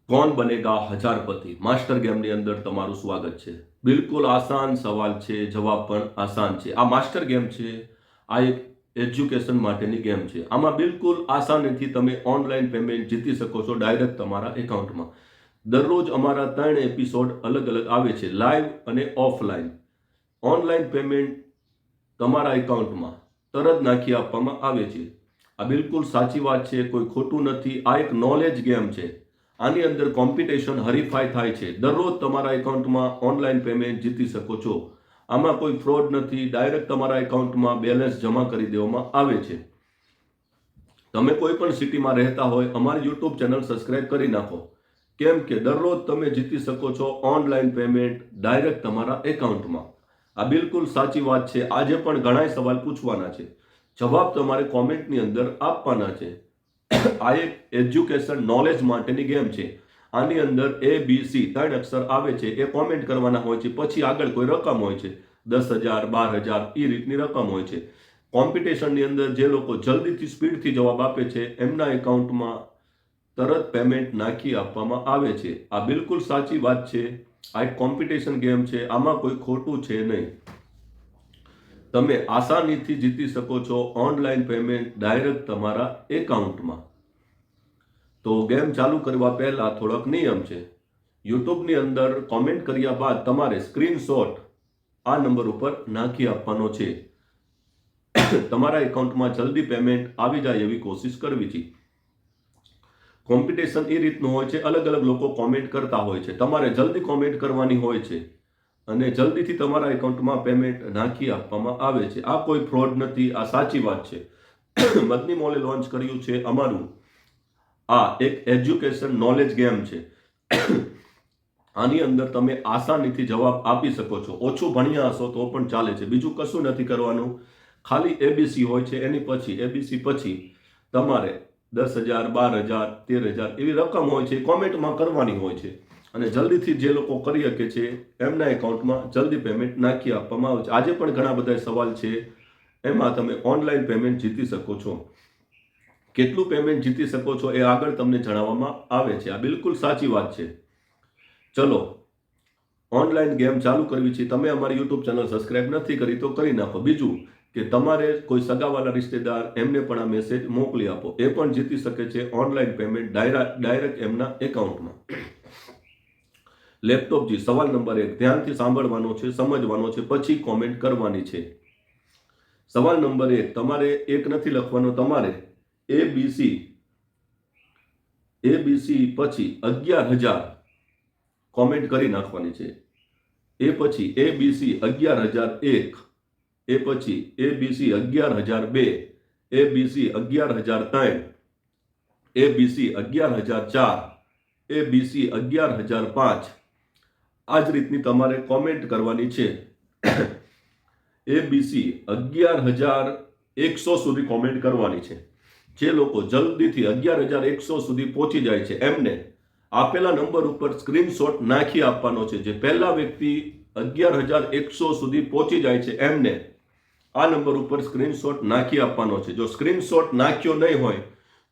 कौन बनेगा हजारपति मास्टर गेमની અંદર તમારું સ્વાગત છે। બિલકુલ આસાન સવાલ છે, જવાબ પણ આસાન છે। આ માસ્ટર ગેમ છે, આ એક એજ્યુકેશન માટેની ગેમ છે। આમાં બિલકુલ આસાનીથી તમે ઓનલાઈન પેમેન્ટ જીતી શકો છો ડાયરેક્ટ તમારા એકાઉન્ટમાં। દરરોજ અમારા 3 એપિસોડ અલગ અલગ આવે છે, લાઈવ અને ઓફલાઈન। ઓનલાઈન પેમેન્ટ તમારા એકાઉન્ટમાં તરત નાખી આપવામાં આવે છે। આ બિલકુલ સાચી વાત છે, કોઈ ખોટું નથી। આ એક નોલેજ ગેમ છે। આની અંદર કોમ્પિટિશન હરીફાઈ થાય છે। દરરોજ તમારા એકાઉન્ટમાં ઓનલાઈન પેમેન્ટ જીતી શકો છો। આમાં કોઈ ફ્રોડ નથી, ડાયરેક્ટ તમારા એકાઉન્ટમાં બેલેન્સ જમા કરી દેવામાં આવે છે। તમે કોઈ પણ સિટીમાં રહેતા હોય, અમારી યુટ્યુબ ચેનલ સબસ્ક્રાઇબ કરી નાખો, કેમ કે દરરોજ તમે જીતી શકો છો ઓનલાઈન પેમેન્ટ ડાયરેક્ટ તમારા એકાઉન્ટમાં। આ બિલકુલ સાચી વાત છે। આજે પણ ઘણા સવાલ પૂછવાના છે, જવાબ તમારે કોમેન્ટની અંદર આપવાના છે। આ એક એજ્યુકેશન નોલેજ માટેની ગેમ છે। આની અંદર ABC 3 અક્ષર આવે છે, એ કોમેન્ટ કરવાના હોય છે। પછી આગળ કોઈ રકમ હોય છે, 10,000 12,000 એ રીતની રકમ હોય છે। કોમ્પિટિશનની અંદર જે લોકો જલ્દીથી સ્પીડથી જવાબ આપે છે એમના એકાઉન્ટમાં તરત પેમેન્ટ નાખી આપવામાં આવે છે। આ બિલકુલ સાચી વાત છે। આ એક કોમ્પિટિશન ગેમ છે, આમાં કોઈ ખોટું છે નહીં। તમે આસાનીથી જીતી શકો છો ઓનલાઈન પેમેન્ટ ડાયરેક્ટ તમારા એકાઉન્ટમાં। તો ગેમ ચાલુ કરવા પહેલા થોડોક નિયમ છે। યુટ્યુબની અંદર કોમેન્ટ કર્યા બાદ તમારે સ્ક્રીનશોટ આ નંબર ઉપર નાખી આપવાનો છે। તમારા એકાઉન્ટમાં જલ્દી પેમેન્ટ આવી જાય એવી કોશિશ કરવી છે। કોમ્પિટિશન એ રીતનું હોય છે, અલગ અલગ લોકો કોમેન્ટ કરતા હોય છે, તમારે જલ્દી કોમેન્ટ કરવાની હોય છે અને જલ્દીથી તમારા એકાઉન્ટમાં પેમેન્ટ નાખી આપવામાં આવે છે। આ કોઈ ફ્રોડ નથી, આ સાચી વાત છે। મદની મોલે લોન્ચ કર્યું છે અમારું આ એક એજ્યુકેશન નોલેજ ગેમ છે। આની અંદર તમે આસાનીથી જવાબ આપી શકો છો। ઓછું ભણ્યા હશો તો પણ ચાલે છે, બીજું કશું નથી કરવાનું। ખાલી ABC હોય છે, એની પછી ABC પછી તમારે 10,000 12,000 13,000 એવી રકમ હોય છે, કોમેન્ટમાં કરવાની હોય છે અને જલ્દીથી જે લોકો કરી શકે છે એમના એકાઉન્ટમાં જલ્દી પેમેન્ટ નાખી આપવામાં આવે છે। આજે પણ ઘણા બધા સવાલ છે, એમાં તમે ઓનલાઈન પેમેન્ટ જીતી શકો છો। કેટલું પેમેન્ટ જીતી શકો છો એ આગળ તમને જણાવવામાં આવે છે। આ બિલકુલ સાચી વાત છે। ચલો ઓનલાઈન ગેમ ચાલુ કરવી છે। તમે અમારી યુટ્યુબ ચેનલ સબસ્ક્રાઇબ નથી કરી તો કરી નાખો। બીજું કે તમારે કોઈ સગાવાલા રિશ્તેદાર એમને પણ આ મેસેજ મોકલી આપો, એ પણ જીતી શકે છે ઓનલાઈન પેમેન્ટ ડાયરેક્ટ એમના એકાઉન્ટમાં। લેપટોપજી સવાલ નંબર 1 ધ્યાનથી સાંભળવાનો છે, સમજવાનો છે, પછી કોમેન્ટ કરવાની છે। સવાલ નંબર 1 તમારે એક નથી લખવાનો, તમારે ABC પછી 11,000 કોમેન્ટ કરી નાખવાની છે। એ પછી ABC 11,001, એ પછી ABC 11,002, ABC 11,003, ABC 11,004, ABC 11,005 આ જ રીતની તમારે કોમેન્ટ કરવાની છે। ABC 11,100 સુધી કોમેન્ટ કરવાની છે। જે લોકો જલ્દીથી 11,100 સુધી પહોંચી જાય છે એમને આપેલા નંબર ઉપર સ્ક્રીનશોટ નાખી આપવાનો છે। જે પહેલા વ્યક્તિ 11,100 સુધી પહોંચી જાય છે એમને આ નંબર ઉપર સ્ક્રીનશોટ નાખી આપવાનો છે। જો સ્ક્રીનશોટ નાખ્યો નહીં હોય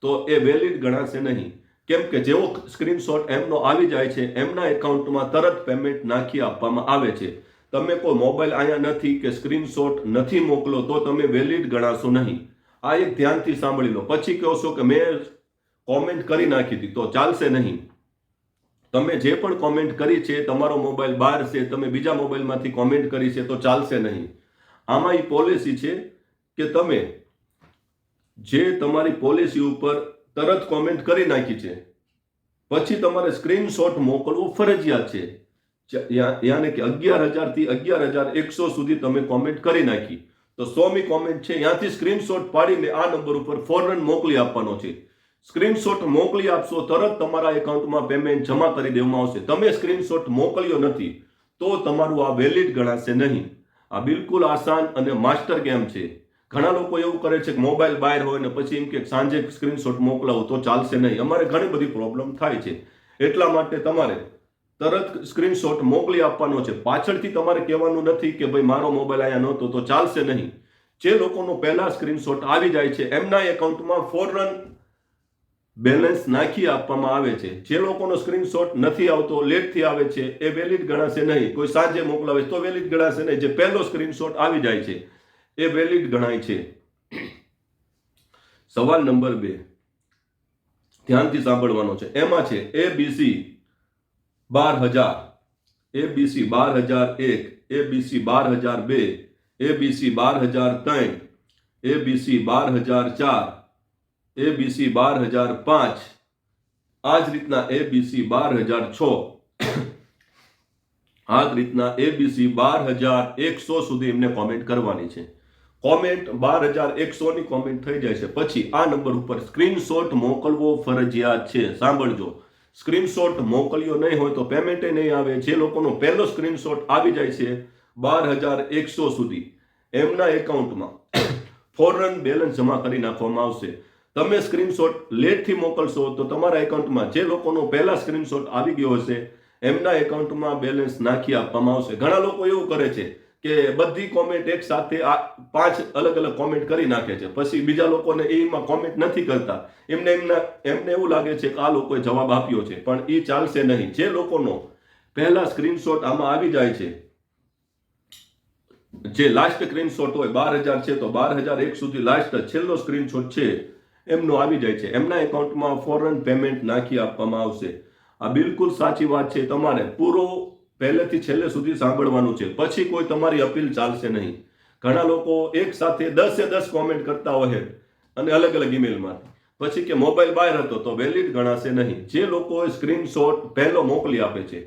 તો એ વેલિડ ગણાશે નહીં, કેમ કે જેવો સ્ક્રીનશોટ એમનો આવી જાય છે એમના એકાઉન્ટમાં તરત પેમેન્ટ નાખી આપવામાં આવે છે। તમે કોઈ મોબાઈલ અહીંયા નથી કે સ્ક્રીનશોટ નથી મોકલો તો તમે વેલિડ ગણાશો નહીં। આ એક ધ્યાનથી સાંભળી લો। પછી કહો છો કે મેં કોમેન્ટ કરી નાખી હતી તો ચાલશે નહીં। તમે જે પણ કોમેન્ટ કરી છે, તમારો મોબાઈલ બહાર છે, તમે બીજા મોબાઈલમાંથી કોમેન્ટ કરી છે તો ચાલશે નહીં। આમાં એ પોલિસી છે કે તમે જે તમારી પોલિસી ઉપર તરત કોમેન્ટ કરી નાખી છે પછી તમારે સ્ક્રીનશોટ મોકલવો ફરજિયાત છે। યાને કે 11,000 થી 11,100 સુધી તમે કોમેન્ટ કરી નાખી તો 100મી કોમેન્ટ છે, ત્યાંથી સ્ક્રીનશોટ પાડીને આ નંબર ઉપર ફોરન મોકલી આપવાનો છે। સ્ક્રીનશોટ મોકલી આપશો તરત તમારા એકાઉન્ટમાં પેમેન્ટ જમા કરી દેવામાં આવશે। તમે સ્ક્રીનશોટ મોકલ્યો નથી તો તમારું આ વેલિડ ગણાશે નહીં। આ બિલકુલ આસાન અને માસ્ટર ગેમ છે। ઘણા લોકો એવું કરે છે કે મોબાઈલ બહાર હોય ને પછી એમ કે સાંજે સ્ક્રીનશોટ મોકલાવો તો ચાલશે નહીં। અમારે ઘણી બધી પ્રોબ્લેમ થાય છે, એટલા માટે તમારે તરત સ્ક્રીનશોટ મોકલી આપવાનો છે। પાછળથી તમારે કહેવાનું નથી કે ભાઈ મારો મોબાઈલ અહીંયા નહોતો તો ચાલશે નહીં। જે લોકોનો પહેલા સ્ક્રીનશોટ આવી જાય છે એમના એકાઉન્ટમાં ફોરન બેલેન્સ નાખી આપવામાં આવે છે. જે લોકોનો સ્ક્રીનશોટ નથી આવતો, લેટથી આવે છે, એ વેલિડ ગણાશે નહીં. કોઈ સાંજે મોકલાવે તો વેલિડ ગણાશે નહીં. જે પહેલો સ્ક્રીનશોટ આવી જાય છે એ વેલિડ ગણાય છે. સવાલ નંબર 2 ધ્યાનથી સાંભળવાનો છે. એમાં છે ABC 12,000, ABC 12,001, ABC 12,002, ABC 12,003, ABC 12,004, ABC 12,005. આ જ રીતના ABC 12,006. આ જ રીતના ABC 12,100 સુધી એમને કોમેન્ટ કરવાની છે. કોમેન્ટ 12,100 ની કોમેન્ટ થઈ જાય છે પછી આ નંબર ઉપર સ્ક્રીનશોટ મોકલવો ફરજિયાત છે. સાંભળજો, સ્ક્રીનશોટ મોકલ્યો નહીં હોય તો પેમેન્ટ નહીં આવે. જે લોકોનો પહેલો સ્ક્રીનશોટ આવી જાય છે 12,100 સુધી, એમના એકાઉન્ટમાં ફોરન બેલેન્સ જમા કરી નાખવામાં આવશે. તમે સ્ક્રીનશોટ લેટથી મોકલશો તો તમારા એકાઉન્ટમાં જે લોકોનો પહેલા સ્ક્રીનશોટ આવી ગયો હશે એમના એકાઉન્ટમાં બેલેન્સ નાખી આપવામાં આવશે. ઘણા લોકો એવું કરે છે કે બધી કોમેન્ટ એક સાથે 5 અલગ અલગ કોમેન્ટ કરી નાખે છે, પછી બીજા લોકોને એમાં કોમેન્ટ નથી કરતા. એમને એવું લાગે છે કે આ લોકોએ જવાબ આપ્યો છે, પણ એ ચાલશે નહીં. જે લોકોનો પહેલા સ્ક્રીનશોટ આમાં આવી જાય છે, જે લાસ્ટ સ્ક્રીનશોટ હોય 12,000 છે તો 12,001 સુધી લાસ્ટ છેલ્લો સ્ક્રીનશોટ છે એમનો આવી જાય છે, એમના એકાઉન્ટમાં ફોરન પેમેન્ટ નાખી આપવામાં આવશે. આ બિલકુલ સાચી વાત છે. તમારે પૂરો પહેલેથી છેલ્લે સુધી સાંભળવાનું છે, પછી કોઈ તમારી અપીલ ચાલશે નહીં. ઘણા લોકો એક સાથે 10 કોમેન્ટ કરતા હોય અને અલગ અલગ ઈમેલમાં, પછી કે મોબાઈલ બહાર હતો તો વેલિડ ગણાશે નહીં. જે લોકોએ સ્ક્રીનશોટ પહેલો મોકલી આપે છે,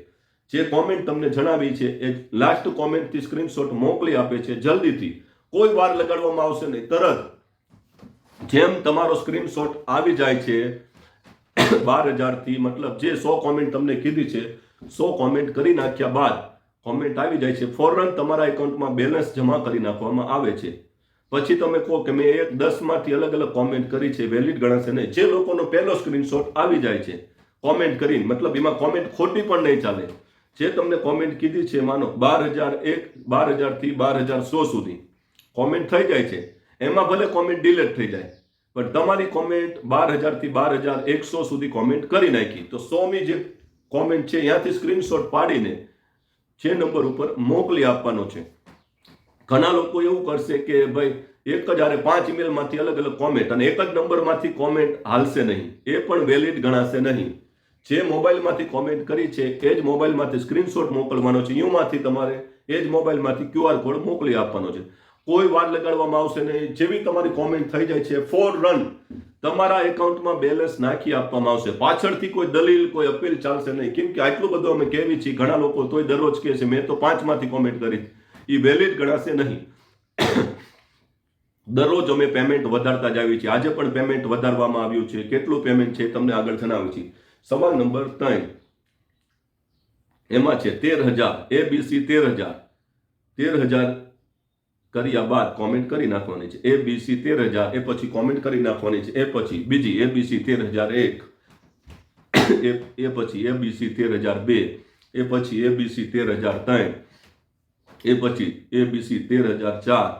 જે કોમેન્ટ તમને જણાવી છે એ લાસ્ટ કોમેન્ટથી સ્ક્રીનશોટ મોકલી આપે છે, જલ્દીથી, કોઈ વાર લગાડવામાં આવશે નહીં. તરત જેમ તમારો સ્ક્રીનશોટ આવી જાય છે 12,000 થી, મતલબ જે 100 કોમેન્ટ તમને કીધી છે 100 કોમેન્ટ કરી નાખ્યા બાદ કોમેન્ટ આવી જાય છે, ફોરન તમારા એકાઉન્ટમાં બેલેન્સ જમા કરી નાખવામાં આવે છે. પછી તમે કહો કે મેં 10 માંથી અલગ અલગ કોમેન્ટ કરી છે, વેલિડ ગણાશે નહીં. જે લોકોનો પહેલો સ્ક્રીનશોટ આવી જાય છે કોમેન્ટ કરીને, મતલબ એમાં કોમેન્ટ ખોટી પણ નહીં ચાલે, જે તમને કોમેન્ટ કીધી છે, માનો 12,001, 12,000 થી 12,100 સુધી કોમેન્ટ થઈ જાય છે, એમાં ભલે કોમેન્ટ ડિલીટ થઈ જાય, પણ તમારી કોમેન્ટ 12,000 થી 12,100 સુધી કોમેન્ટ કરી નાખી, તો 100મી જે કોમેન્ટ છે ત્યાંથી સ્ક્રીનશોટ પાડીને જે નંબર ઉપર મોકલી આપવાનો છે. ઘણા લોકો એવું કરશે કે ભાઈ એક જ હારે 5 ઈમેલમાંથી અલગ અલગ કોમેન્ટ અને એક જ નંબરમાંથી કોમેન્ટ હાલશે નહીં, એ પણ વેલિડ ગણાશે નહીં. જે મોબાઈલમાંથી કોમેન્ટ કરી છે એ જ મોબાઈલમાંથી સ્ક્રીનશોટ મોકલવાનો છે, યુમાંથી તમારે એ જ મોબાઈલમાંથી QR કોડ મોકલી આપવાનો છે. કોઈ વાર લગાડવામાં આવશે નહીં. જેવી તમારી કોમેન્ટ થઈ જાય છે ફોરન તમારા એકાઉન્ટમાં બેલેન્સ નાખી આપવામાં આવશે. પાછળથી કોઈ દલીલ, કોઈ અપીલ ચાલશે નહીં. કેમ કે આટલું બધું અમે કહેવી છીએ, ઘણા લોકો તોય દરરોજ કહે છે મેં તો 5 માંથી કોમેન્ટ કરી, એ વેલિડ ગણાશે નહીં. દરરોજ અમે પેમેન્ટ વધારતા જ આવીએ છીએ. આજે પણ પેમેન્ટ વધારવામાં આવ્યું છે. કેટલું પેમેન્ટ છે તમને આગળ જણાવી છીએ. સવાલ નંબર 3 એમાં છે 13,000, ABC 13,000 કર્યા બાદ કોમેન્ટ કરી નાખવાની છે. ABC 13,000 એ પછી કોમેન્ટ કરી નાખવાની છે. એ પછી બીજી ABC 13,001, એ પછી ABC 13,002, એ પછી ABC 13,003, એ પછી ABC 13,004,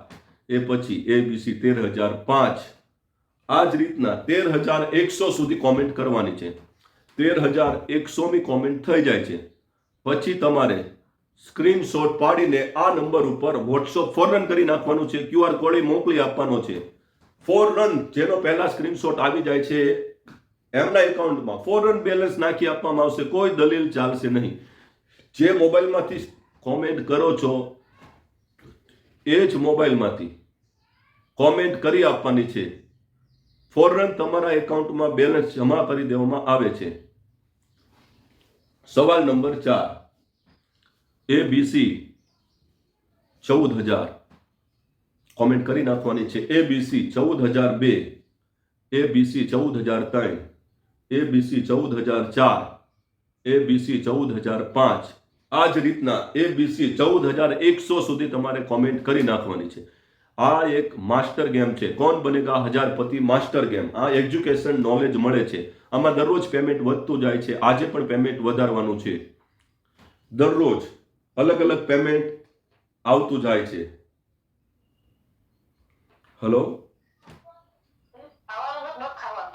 એ પછી ABC 13,005. આ જ રીતના 13,100 સુધી કોમેન્ટ કરવાની છે. 13,100મી કોમેન્ટ થઈ જાય છે પછી તમારે સ્ક્રીનશોટ પાડીને આ નંબર ઉપર વોટ્સઅપ ફોરન કરી નાખવાનું છે. QR કોડ મોકલી આપવાનો છે. ફોરન જેનો પહેલા સ્ક્રીનશોટ આવી જાય છે એમના એકાઉન્ટમાં ફોરન બેલેન્સ નાખી આપવામાં આવશે. કોઈ દલીલ ચાલશે નહીં. જે મોબાઈલમાંથી કોમેન્ટ કરો છો એ જ મોબાઈલમાંથી કોમેન્ટ કરી આપવાની છે. ફોરન તમારા એકાઉન્ટમાં બેલેન્સ જમા કરી દેવામાં આવે છે. સવાલ નંબર 4 ABC 14,000 કોમેન્ટ કરી નાખવાની છે. ABC 14,002, ABC 14,003, ABC 14,004, ABC 14,005. આ જ રીતના ABC 14,100 સુધી તમારે કોમેન્ટ કરી નાખવાની છે. આ એક માસ્ટર ગેમ છે. કોણ બનેગા હજારપતિ માસ્ટર ગેમ. આ એજ્યુકેશન નોલેજ મળે છે. આમાં દરરોજ પેમેન્ટ વધતું જાય છે. આજે પણ પેમેન્ટ વધારવાનું છે. દરરોજ અલગ અલગ પેમેન્ટ આવતું જાય છે. હલો,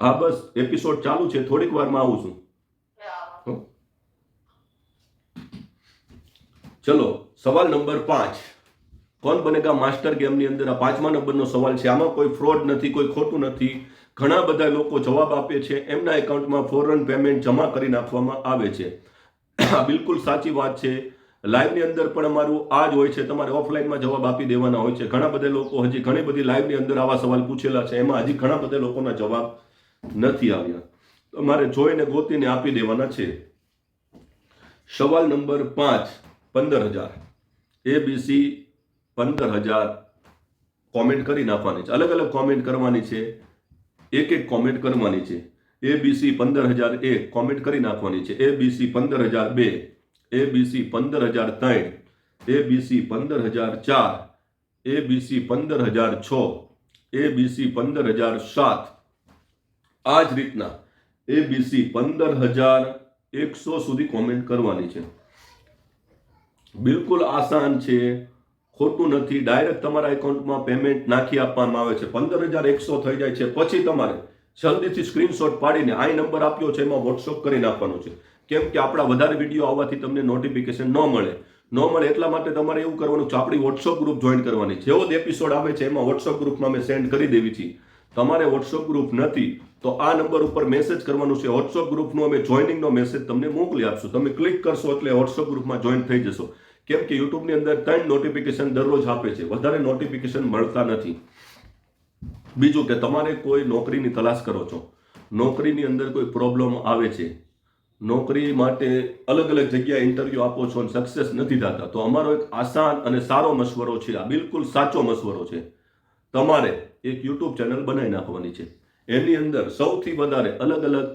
હા બસ એપિસોડ ચાલુ છે, થોડીક વારમાં આવું છું. ચલો સવાલ નંબર 5, કોણ બનેગા માસ્ટર ગેમની અંદર આ 5મા નંબરનો સવાલ છે. આમાં કોઈ ફ્રોડ નથી, કોઈ ખોટું નથી. ઘણા બધા લોકો જવાબ આપે છે, એમના એકાઉન્ટમાં ફોરેન પેમેન્ટ જમા કરી નાખવામાં આવે છે. આ બિલકુલ સાચી વાત છે. લાઈવની અંદર પણ અમારું આ જ હોય છે, તમારે ઓફલાઈનમાં જવાબ આપી દેવાના હોય છે. ઘણા બધા લોકો હજી ઘણી બધી લાઈવની અંદર આવા સવાલ પૂછેલા છે, એમાં હજી ઘણા બધા લોકોના જવાબ નથી આવ્યા. તમારે જોઈને ગોતીને આપી દેવાના છે. સવાલ નંબર 5, 15,000 ABC 15,000 કોમેન્ટ કરી નાખવાની છે. અલગ અલગ કોમેન્ટ કરવાની છે, એક કોમેન્ટ કરવાની છે. ABC 15,001 કોમેન્ટ કરી નાખવાની છે. ABC 15,002, ABC 15,003, ABC 15,004, ABC 15,006, ABC 15,007. આ જ રીતના ABC 15,100 સુધી કોમેન્ટ કરવાની છે. બિલકુલ આસાન છે, ખોટું નથી. ડાયરેક્ટ તમારા એકાઉન્ટમાં પેમેન્ટ નાખી આપવામાં આવે છે. 15,100 થઈ જાય છે પછી તમારે જલ્દીથી સ્ક્રીનશોટ પાડીને આ નંબર આપ્યો છે એમાં વોટ્સઅપ કરી નાખવાનો છે. કેમ કે આપણા વધારે વિડીયો આવવાથી તમને નોટિફિકેશન ન મળે એટલા માટે તમારે એવું કરવાનું છે, આપણી વોટ્સઅપ ગ્રુપ જોઈન કરવાની. જેવો જ એપિસોડ આવે છે એમાં વોટ્સઅપ ગ્રુપમાં અમે સેન્ડ કરી દેવી છીએ. તમારે વોટ્સઅપ ગ્રુપ નથી તો આ નંબર ઉપર મેસેજ કરવાનું છે. વોટ્સઅપ ગ્રુપનો અમે જોઈનિંગનો મેસેજ તમને મોકલી આપશું. તમે ક્લિક કરશો એટલે વોટ્સઅપ ગ્રુપમાં જોઈન થઈ જશો. કેમ કે યુટ્યુબની અંદર 3 નોટિફિકેશન દરરોજ આપે છે, વધારે નોટિફિકેશન મળતા નથી. બીજું કે તમારે કોઈ નોકરીની તલાશ કરો છો, નોકરીની અંદર કોઈ પ્રોબ્લેમ આવે છે, નોકરી માટે અલગ અલગ જગ્યાએ ઇન્ટરવ્યૂ આપો છો અને સક્સેસ નથી થતા, તો અમારો એક આસાન અને સારો મશવરો છે, આ બિલકુલ સાચો મશવરો છે. તમારે એક યુટ્યુબ ચેનલ બનાવી નાખવાની છે. એની અંદર સૌથી વધારે અલગ અલગ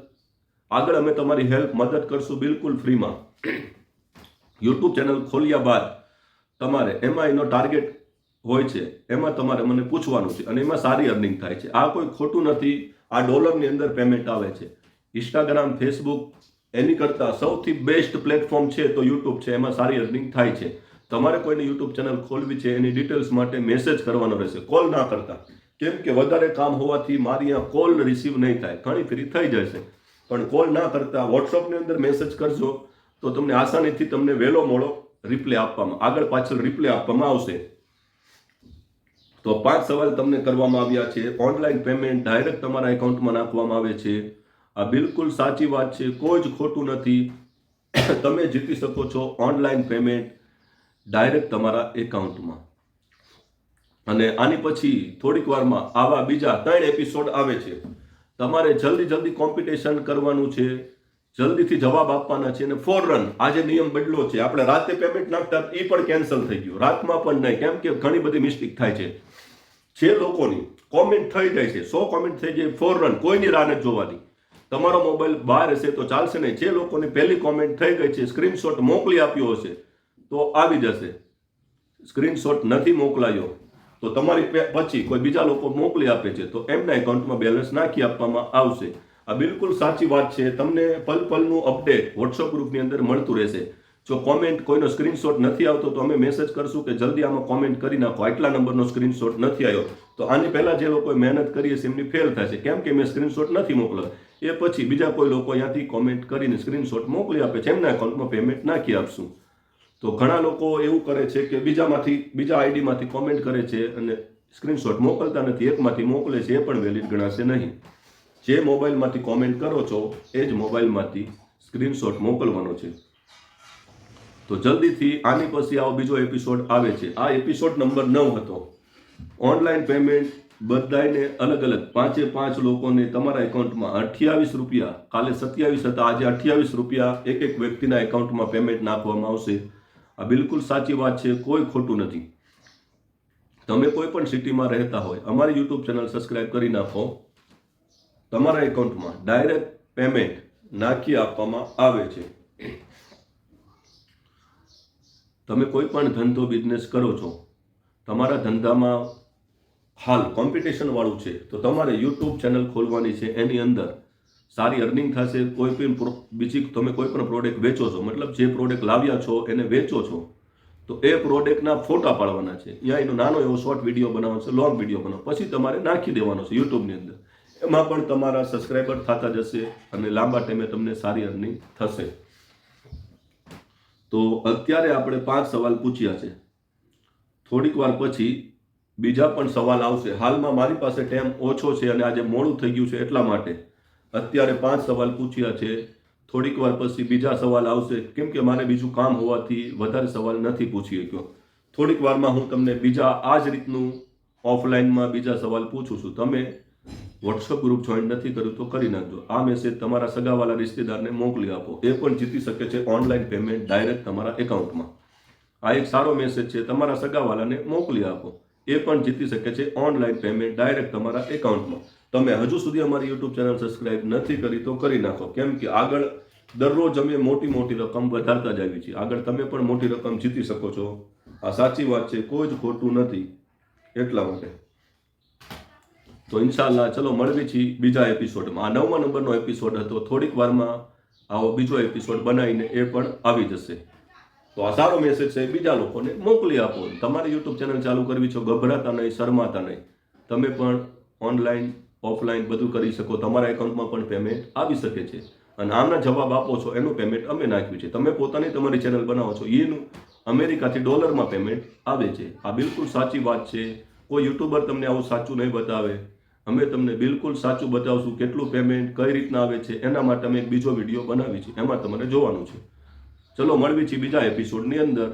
આગળ અમે તમારી હેલ્પ મદદ કરશું બિલકુલ ફ્રીમાં. યુટ્યુબ ચેનલ ખોલ્યા બાદ તમારે એમાં એનો ટાર્ગેટ હોય છે, એમાં તમારે મને પૂછવાનું છે અને એમાં સારી અર્નિંગ થાય છે. આ કોઈ ખોટું નથી, આ ડોલરની અંદર પેમેન્ટ આવે છે. ઇન્સ્ટાગ્રામ, ફેસબુક એની કરતાં સૌથી બેસ્ટ પ્લેટફોર્મ છે તો યુટ્યુબ છે, એમાં સારી અર્નિંગ થાય છે. તમારે કોઈને યુટ્યુબ ચેનલ ખોલવી છે એની ડિટેલ્સ માટે મેસેજ કરવાનો રહેશે, કોલ ના કરતા. કેમ કે વધારે કામ હોવાથી મારી અહીંયા કોલ રિસીવ નહીં થાય, ઘણી ફરી થઈ જશે, પણ કોલ ના કરતા વોટ્સઅપની અંદર મેસેજ કરજો તો તમને આસાનીથી તમને વહેલો મોડો રિપ્લાય આપવામાં, આગળ પાછળ રિપ્લાય આપવામાં આવશે. તો 5 સવાલ તમને કરવામાં આવ્યા છે. ઓનલાઈન પેમેન્ટ ડાયરેક્ટ તમારા એકાઉન્ટમાં નાખવામાં આવે છે. આ બિલકુલ સાચી વાત છે, કોઈ જ ખોટું નથી. તમે જીતી શકો છો ઓનલાઈન પેમેન્ટ ડાયરેક્ટ તમારા એકાઉન્ટમાં. અને આની પછી થોડીક વારમાં આવા બીજા 3 એપિસોડ આવે છે. તમારે જલ્દી કોમ્પિટિશન કરવાનું છે, જલ્દીથી જવાબ આપવાના છે. અને ફોરન આજે નિયમ બદલો છે, આપણે રાતે પેમેન્ટ નાખતા એ પણ કેન્સલ થઈ ગયું, રાતમાં પણ નહીં. કેમ કે ઘણી બધી મિસ્ટેક થાય છે. જે લોકોની કોમેન્ટ થઈ જાય છે, 100 કોમેન્ટ થઈ જાય, ફોરન કોઈની રાહ નથી જોવાની. તમારો મોબાઈલ બહાર હશે તો ચાલશે નહીં. જે લોકોની પહેલી કોમેન્ટ થઈ ગઈ છે, સ્ક્રીનશોટ મોકલી આપ્યો હશે તો આવી જશે. સ્ક્રીનશોટ નથી મોકલાયો તો તમારી પછી કોઈ બીજા લોકો મોકલી આપે છે તો એમના એકાઉન્ટમાં બેલેન્સ નાખી આપવામાં આવશે. આ બિલકુલ સાચી વાત છે. તમને પલનું અપડેટ વોટ્સઅપ ગ્રુપની અંદર મળતું રહેશે. જો કોમેન્ટ કોઈનો સ્ક્રીનશોટ નથી આવતો તો અમે મેસેજ કરશું કે જલ્દી આમાં કોમેન્ટ કરી નાખો, આટલા નંબરનો સ્ક્રીનશોટ નથી આવ્યો. તો આની પહેલાં જે લોકોએ મહેનત કરી હશે એમની ફેલ થશે, કેમ કે મેં સ્ક્રીનશોટ નથી મોકલ્યો. એ પછી બીજા કોઈ લોકો અહીંયાથી કોમેન્ટ કરીને સ્ક્રીનશોટ મોકલી આપે છે, એમના એકાઉન્ટમાં પેમેન્ટ નાખી આપશું. તો ઘણા લોકો એવું કરે છે કે બીજા આઈડીમાંથી કોમેન્ટ કરે છે અને સ્ક્રીનશોટ મોકલતા નથી, એકમાંથી મોકલે છે, એ પણ વેલિડ ગણાશે નહીં. જે મોબાઈલમાંથી કોમેન્ટ કરો છો એ જ મોબાઈલમાંથી સ્ક્રીનશોટ મોકલવાનો છે. તો જલ્દીથી આની પછી આવો બીજો એપિસોડ આવે છે. આ એપિસોડ નંબર 9 હતો. ઓનલાઈન પેમેન્ટ બધાને અલગ અલગ 5 લોકોને તમારા એકાઉન્ટમાં 28 રૂપિયા, કાલે 27 હતા, આજે 28 રૂપિયા એક વ્યક્તિના એકાઉન્ટમાં પેમેન્ટ નાખવામાં આવશે. આ બિલકુલ સાચી વાત છે, કોઈ ખોટું નથી. તમે કોઈ પણ સિટીમાં રહેતા હોય, અમારી યુટ્યુબ ચેનલ સબસ્ક્રાઇબ કરી નાખો. તમારા એકાઉન્ટમાં ડાયરેક્ટ પેમેન્ટ નાખી આપવામાં આવે છે. તમે કોઈ પણ ધંધો બિઝનેસ કરો છો, તમારા ધંધામાં હાલ કોમ્પિટિશન વાળું છે તો તમારે યુટ્યુબ ચેનલ ખોલવાની છે. એની અંદર સારી અર્નિંગ થશે. કોઈ પણ તમે કોઈ પણ પ્રોડક્ટ વેચો છો, મતલબ જે પ્રોડક્ટ લાવ્યા છો એને વેચો છો, તો એ પ્રોડક્ટના ફોટા પાડવાના છે. અહીંયા એનો નાનો એવો શોર્ટ વિડીયો બનાવવાનો છે, લોંગ વિડીયો બનાવો, પછી તમારે નાખી દેવાનો છે યુટ્યુબની અંદર. એમાં પણ તમારા સબસ્ક્રાઈબર થતા જશે અને લાંબા ટાઈમે તમને સારી અર્નિંગ થશે. તો અત્યારે આપણે 5 સવાલ પૂછ્યા છે. થોડીક વાર પછી બીજા પણ સવાલ આવશે. હાલમાં મારી પાસે ટાઈમ ઓછો છે અને આજે મોડું થઈ ગયું છે, એટલા માટે અત્યારે 5 સવાલ પૂછ્યા છે. થોડીક વાર પછી બીજા સવાલ આવશે, કેમ કે મારે બીજું કામ હોવાથી વધારે સવાલ નથી પૂછી શક્યો. થોડીક વારમાં હું તમને બીજા આ જ રીતનું ઓફલાઈનમાં બીજા સવાલ પૂછું છું. તમે વોટ્સઅપ ગ્રુપ જોઈન નથી કર્યું તો કરી નાખજો. આ મેસેજ તમારા સગાવાલા રિશ્તેદારને મોકલી આપો. એ પણ જીતી શકે છે ઓનલાઈન પેમેન્ટ ડાયરેક્ટ તમારા એકાઉન્ટમાં. આ એક સારો મેસેજ છે, તમારા સગાવાલાને મોકલી આપો. એ પણ જીતી શકે છે ઓનલાઈન પેમેન્ટ ડાયરેક્ટ તમારા એકાઉન્ટમાં. તમે હજુ સુધી અમારી યુટ્યુબ ચેનલ સબસ્ક્રાઇબ નથી કરી તો કરી નાખો, કેમ કે આગળ દરરોજ અમે મોટી રકમ વધારતા જ આવી છીએ. આગળ તમે પણ મોટી રકમ જીતી શકો છો. આ સાચી વાત છે, કોઈ જ ખોટું નથી. એટલા માટે તો ઇન્શાલ્લાહ ચલો મળવી છીએ બીજા એપિસોડમાં. આ 9મા નંબરનો એપિસોડ હતો. થોડીક વારમાં આવો બીજો એપિસોડ બનાવીને એ પણ આવી જશે. તો આ સારો મેસેજ છે, બીજા લોકોને મોકલી આપો. તમારી યુટ્યુબ ચેનલ ચાલુ કરવી છે, ગભરાતા નહીં, શરમાતા નહીં. તમે પણ ઓનલાઈન ઓફલાઈન બધું કરી શકો. તમારા એકાઉન્ટમાં પણ પેમેન્ટ આવી શકે છે અને આમના જવાબ આપો છો એનું પેમેન્ટ અમે નાખ્યું છે. તમે પોતાની તમારી ચેનલ બનાવો છો, એનું અમેરિકાથી ડોલરમાં પેમેન્ટ આવે છે. આ બિલકુલ સાચી વાત છે. કોઈ યુટ્યુબર તમને આવું સાચું નહીં બતાવે. અમે તમને બિલકુલ સાચું બતાવશું. કેટલું પેમેન્ટ કઈ રીતના આવે છે એના માટે અમે એક બીજો વિડીયો બનાવી છે, એમાં તમારે જોવાનું છે. ચલો મળવી છીએ બીજા એપિસોડની અંદર.